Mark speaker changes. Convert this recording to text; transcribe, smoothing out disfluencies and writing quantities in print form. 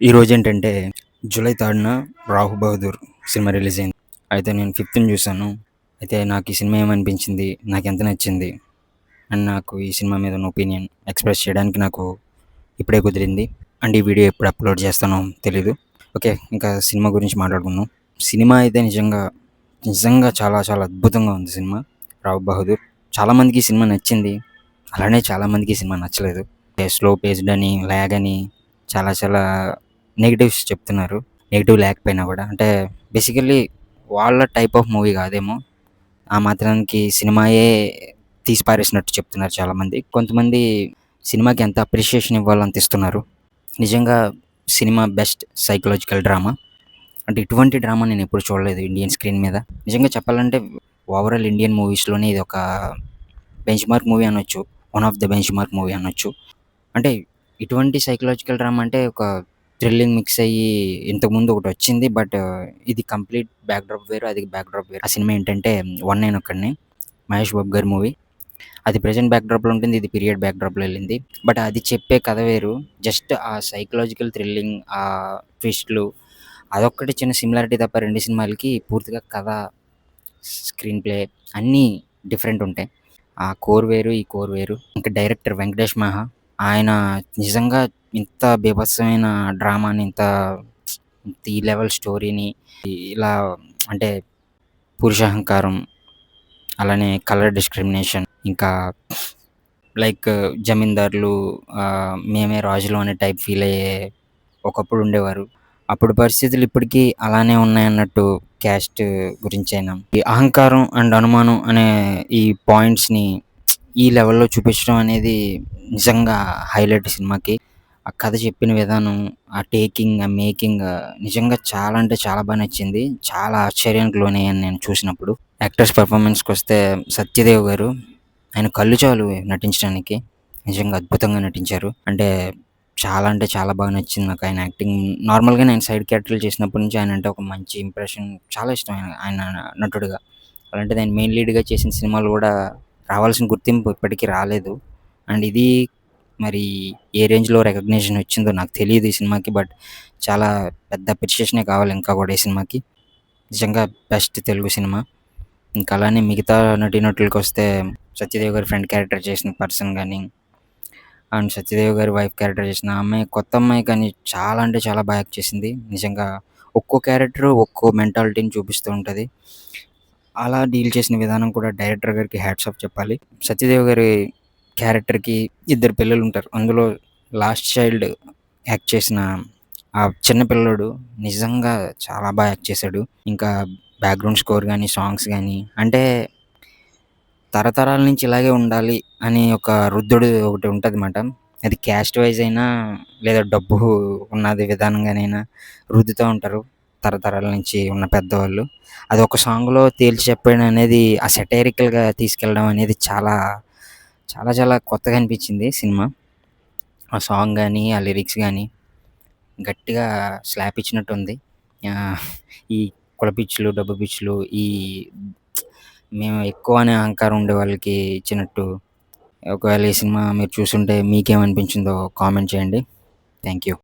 Speaker 1: ఈరోజేంటంటే July 3న 'రాహు బహదూర్' సినిమా release అయింది. అయితే నేను 5థ్ చూసాను. అయితే నాకు ఈ సినిమా ఏమనిపించింది, నాకెంత నచ్చింది అండ్ నాకు ఈ సినిమా మీద ఉన్న ఒపీనియన్ ఎక్స్‌ప్రెస్ చేయడానికి నాకు ఇప్పుడే కుదిరింది. అండ్ ఈ వీడియో ఎప్పుడు అప్‌లోడ్ చేస్తానో తెలీదు. ఓకే. ఇంకా సినిమా గురించి మాట్లాడుకుందాం. సినిమా అయితే నిజంగా చాలా చాలా అద్భుతంగా ఉంది సినిమా 'రావు బహదూర్'. చాలామందికి ఈ సినిమా నచ్చింది. అలానే చాలామందికి ఈ సినిమా నచ్చలేదు. స్లో పేస్డ్ అని, లాగ్ అని చాలా చాలా నెగెటివ్స్ చెప్తున్నారు. నెగెటివ్ లేకపోయినా గూడా. అంటే బేసికల్లీ వాళ్ళ టైప్ ఆఫ్ మూవీ కాదేమో! ఆ మాత్రానికి సినిమాయే తీసి పారేసినట్టు చెప్తున్నారు చాలామంది. కొంతమంది సినిమాకి ఎంత అప్రిషియేషన్ ఇవ్వాలో అంత ఇస్తున్నారు. నిజంగా సినిమా బెస్ట్ సైకలాజికల్ డ్రామా. అంటే ఇటువంటి డ్రామా నేనెప్పుడు చూడలేదు ఇండియన్ స్క్రీన్ మీద. నిజంగా చెప్పాలంటే ఓవరాల్ ఇండియన్ మూవీస్‌లోనే ఇదొక బెంచ్ మార్క్ మూవీ అనొచ్చు. One of the bench mark movie అనొచ్చు. అంటే ఇటువంటి సైకలాజికల్ డ్రామా అంటే ఒక థ్రిల్లింగ్ మిక్స్ అయ్యి ఇంతకుముందు ఒకటొచ్చింది. బట్ ఇది కంప్లీట్ బ్యాక్ డ్రాప్ వేరు. అది బ్యాక్ డ్రాప్ వేరు. ఆ సినిమా ఏంటంటే 'వన్ నేను ఒక్కడిని' మహేష్ బాబు గారి మూవీ. అది ప్రెజెంట్ బ్యాక్ డ్రాప్‌లో ఉంటుంది. ఇది పీరియడ్ బ్యాక్ డ్రాప్‌లో ఎళ్ళింది. బట్ అది చెప్పే కథ వేరు. జస్ట్ ఆ సైకలాజికల్ థ్రిల్లింగ్, ఆ ట్విస్ట్‌లు అదొక్కటి చిన్న సిమిలారిటీ తప్ప 2 సినిమాలకి పూర్తిగా కథ, స్క్రీన్ ప్లే అన్నీ డిఫరెంట్ ఉంటాయి. ఆ కోర్ వేరు, ఈ కోర్ వేరు. ఇంకా డైరెక్టర్ వెంకటేష్ మాహా ఆయన నిజంగా ఇంత బీభత్సమైన డ్రామాని, ఈ లెవెల్ స్టోరీని ఇలా అంటే పురుషాహంకారం, అలానే కలర్ డిస్క్రిమినేషన్, ఇంకా లైక్ జమీందారులు మేమే రాజులం అనే టైప్ ఫీల్ అయ్యే ఒకప్పుడు ఉండేవారు. అప్పుడు పరిస్థితులు ఇప్పటికీ అలానే ఉన్నాయన్నట్టు క్యాస్ట్ గురించైనా. ఈ అహంకారం అండ్ అనుమానం అనే ఈ పాయింట్స్‌ని ఈ లెవెల్‌లో చూపించడం అనేది నిజంగా హైలైట్ సినిమాకి. ఆ కథ చెప్పిన విధానం, ఆ టేకింగ్, ఆ మేకింగ్ నిజంగా చాలా అంటే చాలా నచ్చింది. చాలా ఆశ్చర్యానికి లోనయ్యాను నేను చూసినప్పుడు. యాక్టర్స్ పెర్ఫార్మన్స్‌కొస్తే 'సత్యదేవ్' గారు ఆయన కళ్ళు చాలు నటించడానికి. నిజంగా అద్భుతంగా నటించారు. అంటే చాలా బాగా నచ్చింది నాకు ఆయన యాక్టింగ్. నార్మల్‌గా నేను సైడ్ క్యారెక్టర్‌లు చేసినప్పటి నుంచి ఆయనంటే ఒక మంచి ఇంప్రెషన్ చాలా ఇష్టం ఆయన నటుడుగా. అలాంటిది ఆయన మెయిన్ లీడ్‌గా చేసిన సినిమాలు గూడా రావాల్సిన గుర్తింపు ఇప్పటికి రాలేదు. అండ్ ఇది మరి ఏ రేంజ్‌లో రికగ్నిషన్ వచ్చిందో నాకు తెలీదు ఈ సినిమాకి. బట్ చాలా పెద్ద అప్రిషియేషనే కావాలి ఇంకా గూడా ఈ సినిమాకి. నిజంగా బెస్ట్ తెలుగు సినిమా. ఇంకా అలానే మిగతా నటీనటులకొస్తే 'సత్యదేవ్' గారి ఫ్రెండ్ క్యారెక్టర్ చేసిన పర్సన్ గానీ, అండ్ 'సత్యదేవ్' గారి వైఫ్ క్యారెక్టర్ చేసిన ఆ అమ్మాయి, కొత్త అమ్మాయి కానీ చాలా అంటే చాలా బాగా యాక్ట్ చేసింది. నిజంగా ఒక్కో క్యారెక్టర్ ఒక్కో మెంటాలిటీని చూపిస్తూ ఉంటది. అలా డీల్ చేసిన విధానం కూడా డైరెక్టర్ గారికి హ్యాట్స్ ఆఫ్ చెప్పాలి. 'సత్యదేవ్' గారి క్యారెక్టర్‌కి ఇద్దరు పిల్లలుంటారు. అందులో లాస్ట్ చైల్డ్ యాక్ట్ చేసిన ఆ చిన్న పిల్లోడు నిజంగా చాలా బాగా యాక్ట్ చేశాడు. ఇంకా బ్యాక్‌గ్రౌండ్ స్కోర్ గానీ, సాంగ్స్ గానీ అంటే తరతరాల నుంచి ఇలాగే ఉండాలి అని ఒక రుద్ధుడు ఒకటి ఉంటదమాట. అది క్యాస్ట్ వైస్ అయినా, లేదా డబ్బు ఉన్నది విధానంగానైనా రుద్దుతా ఉంటారు తరతరాల నుంచి ఉన్న పెద్దవాళ్ళు. అదొక సాంగ్‌లో తేల్చి చెప్పడం అనేది, ఆ సెటైరికల్‌గా తీసుకెళ్ళడం అనేది చాలా, చాలా చాలా కొత్తగా అనిపించింది సినిమా. ఆ సాంగ్ గానీ, ఆ లిరిక్స్ గానీ గట్టిగా స్లాప్ ఇచ్చినట్టుంది. ఆహ్, ఈ కుల పిచ్చులు, డబ్బు పిచ్చులు, ఈ మేము ఎక్కువ అనే అహంకారం ఉండే వాళ్ళకి ఇచ్చినట్టు. ఒకవేళ ఈ సినిమా మీరు చూసుంటే మీకేమనిపించిందో కామెంట్ చేయండి. Thank you.